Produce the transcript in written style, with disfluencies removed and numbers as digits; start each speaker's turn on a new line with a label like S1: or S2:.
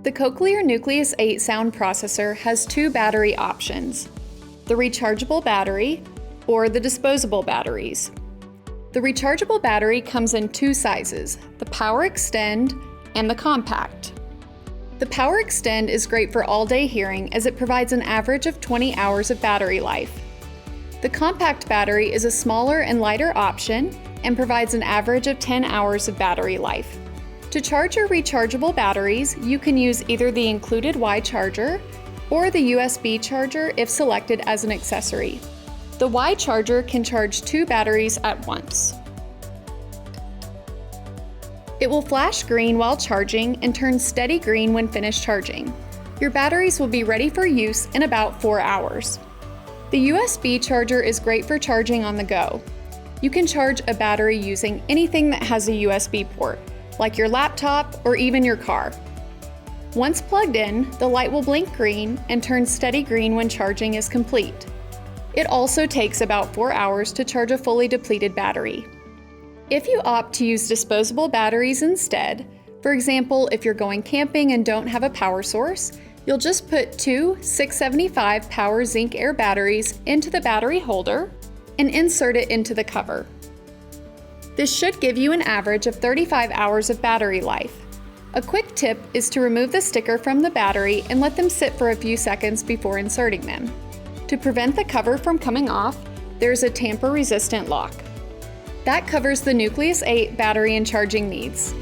S1: The Cochlear Nucleus 8 sound processor has two battery options: the rechargeable battery or the disposable batteries. The rechargeable battery comes in two sizes, the Power Extend and the Compact. The Power Extend is great for all-day hearing as it provides an average of 20 hours of battery life. The Compact battery is a smaller and lighter option and provides an average of 10 hours of battery life. To charge your rechargeable batteries, you can use either the included Y charger or the USB charger if selected as an accessory. The Y charger can charge two batteries at once. It will flash green while charging and turn steady green when finished charging. Your batteries will be ready for use in about 4 hours. The USB charger is great for charging on the go. You can charge a battery using anything that has a USB port, like your laptop or even your car. Once plugged in, the light will blink green and turn steady green when charging is complete. It also takes about 4 hours to charge a fully depleted battery. If you opt to use disposable batteries instead, for example, if you're going camping and don't have a power source, you'll just put two 675 Power Zinc Air batteries into the battery holder and insert it into the cover. This should give you an average of 35 hours of battery life. A quick tip is to remove the sticker from the battery and let them sit for a few seconds before inserting them. To prevent the cover from coming off, there's a tamper-resistant lock. That covers the Nucleus 8 battery and charging needs.